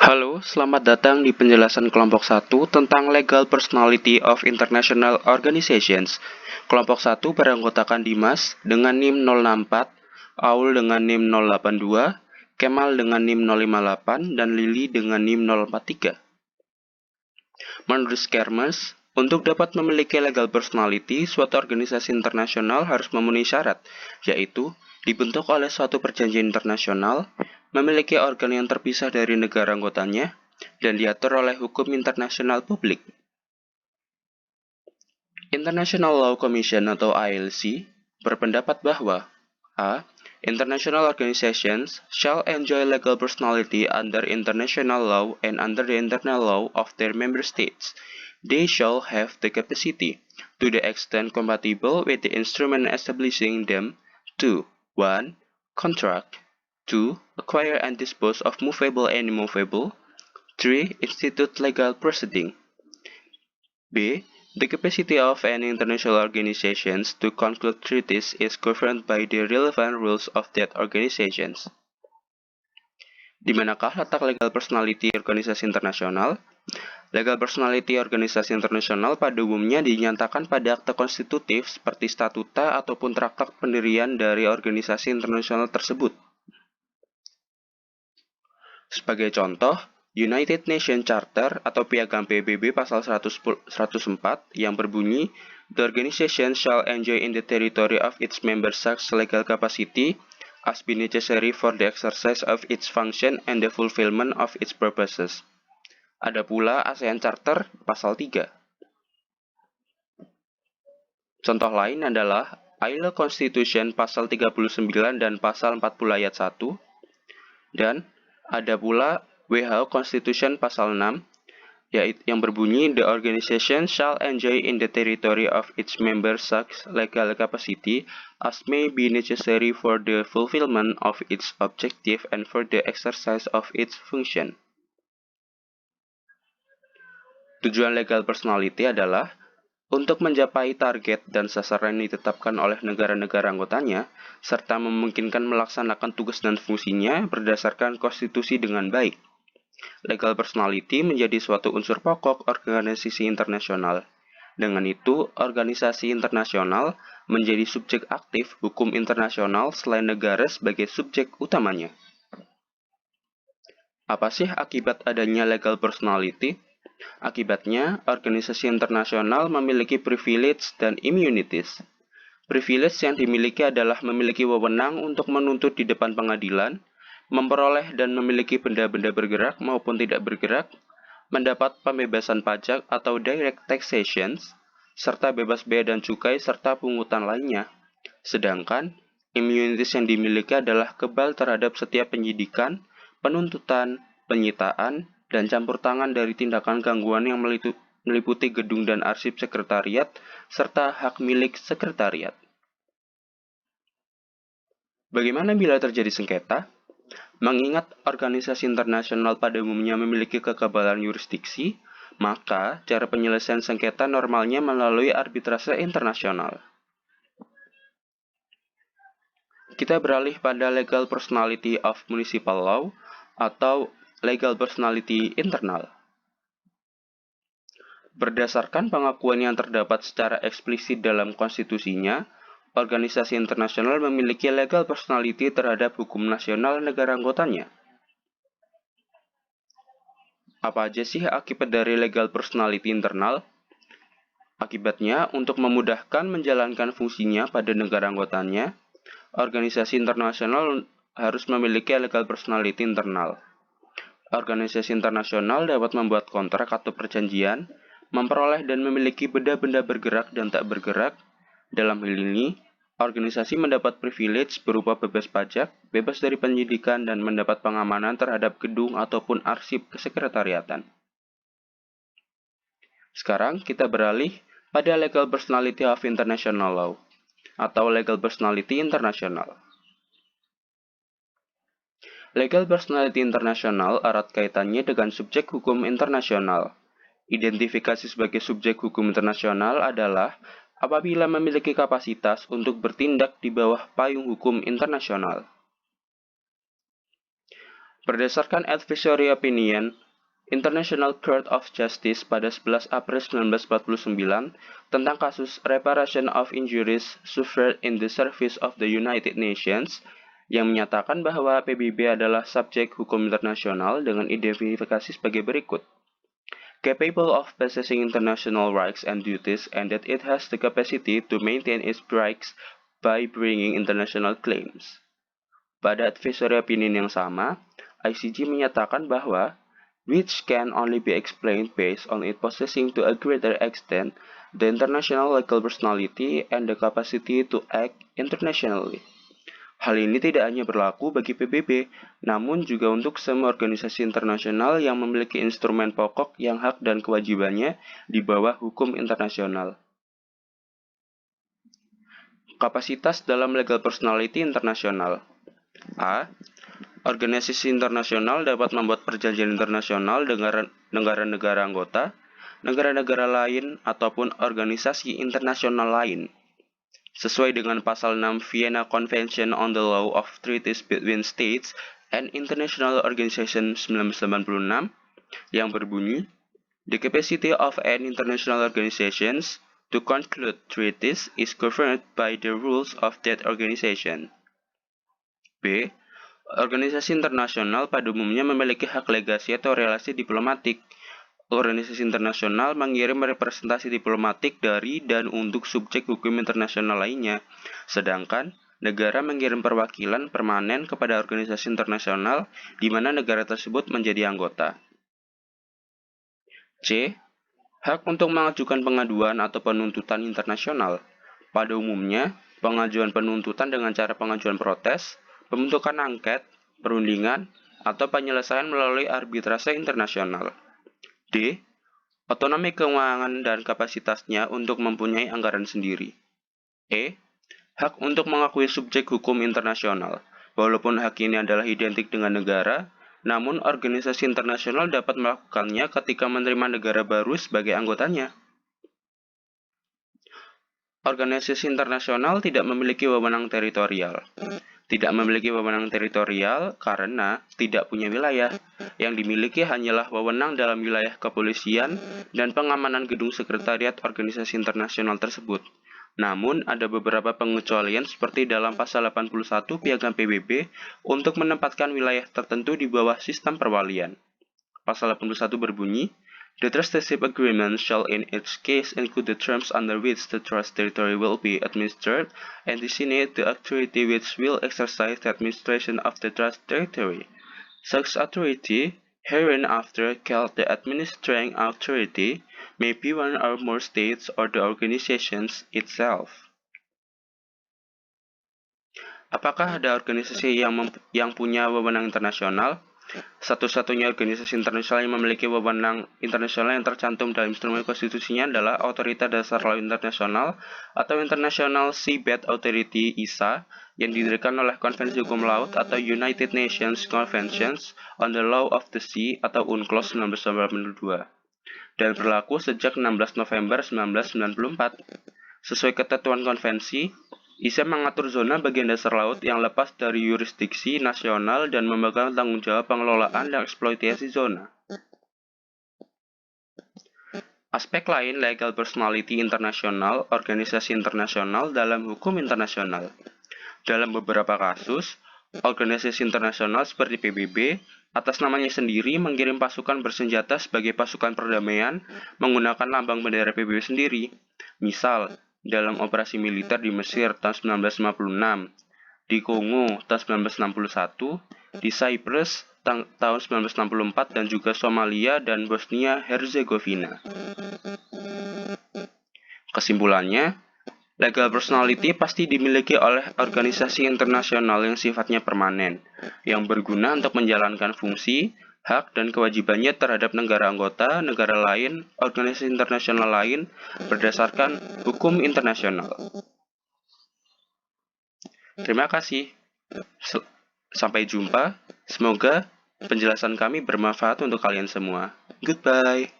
Halo, selamat datang di penjelasan kelompok 1 tentang Legal Personality of International Organizations. Kelompok 1 beranggotakan Dimas dengan NIM 064, Aul dengan NIM 082, Kemal dengan NIM 058, dan Lili dengan NIM 043. Menurut Skermes, untuk dapat memiliki legal personality, suatu organisasi internasional harus memenuhi syarat, yaitu dibentuk oleh suatu perjanjian internasional, memiliki organ yang terpisah dari negara anggotanya, dan diatur oleh hukum internasional publik. International Law Commission atau ILC berpendapat bahwa a. International organizations shall enjoy legal personality under international law and under the internal law of their member states. They shall have the capacity, to the extent compatible with the instrument establishing them, to 1. Contract, 2. Acquire and dispose of movable and immovable, 3. Institute legal proceeding. B. The capacity of any international organizations to conclude treaties is governed by the relevant rules of that organizations. Di manakah letak legal personality organisasi internasional? Legal personality organisasi internasional pada umumnya dinyatakan pada akte konstitutif seperti statuta ataupun traktat pendirian dari organisasi internasional tersebut. Sebagai contoh, United Nations Charter atau Piagam PBB pasal 104 yang berbunyi, "The organization shall enjoy in the territory of its member states legal capacity as be necessary for the exercise of its function and the fulfillment of its purposes." Ada pula ASEAN Charter pasal 3. Contoh lain adalah ILO Constitution pasal 39 dan pasal 40 ayat 1, dan ada pula WHO Constitution pasal 6, yaitu yang berbunyi, "The organization shall enjoy in the territory of its member states legal capacity as may be necessary for the fulfillment of its objective and for the exercise of its function." Tujuan legal personality adalah untuk mencapai target dan sasaran yang ditetapkan oleh negara-negara anggotanya, serta memungkinkan melaksanakan tugas dan fungsinya berdasarkan konstitusi dengan baik. Legal personality menjadi suatu unsur pokok organisasi internasional. Dengan itu, organisasi internasional menjadi subjek aktif hukum internasional selain negara sebagai subjek utamanya. Apa sih akibat adanya legal personality? Akibatnya, organisasi internasional memiliki privilege dan immunities. Privilege yang dimiliki adalah memiliki wewenang untuk menuntut di depan pengadilan, memperoleh dan memiliki benda-benda bergerak maupun tidak bergerak, mendapat pembebasan pajak atau direct taxations, serta bebas bea dan cukai serta pungutan lainnya. Sedangkan, immunities yang dimiliki adalah kebal terhadap setiap penyidikan, penuntutan, penyitaan, dan campur tangan dari tindakan gangguan yang meliputi gedung dan arsip sekretariat, serta hak milik sekretariat. Bagaimana bila terjadi sengketa? Mengingat organisasi internasional pada umumnya memiliki kekebalan yurisdiksi, maka cara penyelesaian sengketa normalnya melalui arbitrase internasional. Kita beralih pada legal personality of municipal law atau legal personality internal. Berdasarkan pengakuan yang terdapat secara eksplisit dalam konstitusinya, organisasi internasional memiliki legal personality terhadap hukum nasional negara anggotanya. Apa aja sih akibat dari legal personality internal? Akibatnya, untuk memudahkan menjalankan fungsinya pada negara anggotanya, organisasi internasional harus memiliki legal personality internal. Organisasi internasional dapat membuat kontrak atau perjanjian, memperoleh dan memiliki benda-benda bergerak dan tak bergerak. Dalam hal ini, organisasi mendapat privilege berupa bebas pajak, bebas dari penyidikan, dan mendapat pengamanan terhadap gedung ataupun arsip kesekretariatan. Sekarang kita beralih pada legal personality of international law atau legal personality internasional. Legal personality internasional erat kaitannya dengan subjek hukum internasional. Identifikasi sebagai subjek hukum internasional adalah apabila memiliki kapasitas untuk bertindak di bawah payung hukum internasional. Berdasarkan advisory opinion, International Court of Justice pada 11 April 1949 tentang kasus Reparation of Injuries Suffered in the Service of the United Nations yang menyatakan bahwa PBB adalah subjek hukum internasional dengan identifikasi sebagai berikut. Capable of possessing international rights and duties and that it has the capacity to maintain its rights by bringing international claims. Pada advisory opinion yang sama, ICJ menyatakan bahwa which can only be explained based on it possessing to a greater extent the international legal personality and the capacity to act internationally. Hal ini tidak hanya berlaku bagi PBB, namun juga untuk semua organisasi internasional yang memiliki instrumen pokok yang hak dan kewajibannya di bawah hukum internasional. Kapasitas dalam legal personality internasional. A. Organisasi internasional dapat membuat perjanjian internasional dengan negara-negara anggota, negara-negara lain, ataupun organisasi internasional lain. Sesuai dengan pasal 6 Vienna Convention on the Law of Treaties Between States and International Organization 1986 yang berbunyi, the capacity of an international organization to conclude treaties is governed by the rules of that organization. B. Organisasi internasional pada umumnya memiliki hak legasi atau relasi diplomatik. Organisasi internasional mengirim representasi diplomatik dari dan untuk subjek hukum internasional lainnya, sedangkan negara mengirim perwakilan permanen kepada organisasi internasional di mana negara tersebut menjadi anggota. C. Hak untuk mengajukan pengaduan atau penuntutan internasional. Pada umumnya, pengajuan penuntutan dengan cara pengajuan protes, pembentukan angket, perundingan, atau penyelesaian melalui arbitrase internasional. D. Otonomi keuangan dan kapasitasnya untuk mempunyai anggaran sendiri. E. Hak untuk mengakui subjek hukum internasional. Walaupun hak ini adalah identik dengan negara, namun organisasi internasional dapat melakukannya ketika menerima negara baru sebagai anggotanya. Organisasi internasional tidak memiliki wewenang teritorial. Tidak memiliki wewenang teritorial karena tidak punya wilayah. Yang dimiliki hanyalah wewenang dalam wilayah kepolisian dan pengamanan gedung sekretariat organisasi internasional tersebut. Namun, ada beberapa pengecualian seperti dalam pasal 81 Piagam PBB untuk menempatkan wilayah tertentu di bawah sistem perwalian. Pasal 81 berbunyi, the trusteeship agreement shall in each case include the terms under which the trust territory will be administered and designate the authority which will exercise the administration of the trust territory. Such authority, hereinafter called the administering authority, may be one or more states or the organizations itself. Apakah ada organisasi yang punya wewenang internasional? Satu-satunya organisasi internasional yang memiliki wewenang internasional yang tercantum dalam instrumen konstitusinya adalah Otoritas Dasar Laut Internasional atau International Seabed Authority (ISA) yang didirikan oleh Konvensi Hukum Laut atau United Nations Conventions on the Law of the Sea atau UNCLOS 1982 dan berlaku sejak 16 November 1994. Sesuai ketentuan konvensi, ISA mengatur zona bagian dasar laut yang lepas dari yurisdiksi nasional dan memegang tanggung jawab pengelolaan dan eksploitasi zona. Aspek lain legal personality internasional, organisasi internasional dalam hukum internasional. Dalam beberapa kasus, organisasi internasional seperti PBB atas namanya sendiri mengirim pasukan bersenjata sebagai pasukan perdamaian menggunakan lambang bendera PBB sendiri. Misal, dalam operasi militer di Mesir tahun 1956, di Kongo tahun 1961, di Cyprus tahun 1964, dan juga Somalia dan Bosnia-Herzegovina. Kesimpulannya, legal personality pasti dimiliki oleh organisasi internasional yang sifatnya permanen, yang berguna untuk menjalankan fungsi, hak, dan kewajibannya terhadap negara anggota, negara lain, organisasi internasional lain, berdasarkan hukum internasional. Terima kasih. Sampai jumpa. Semoga penjelasan kami bermanfaat untuk kalian semua. Goodbye.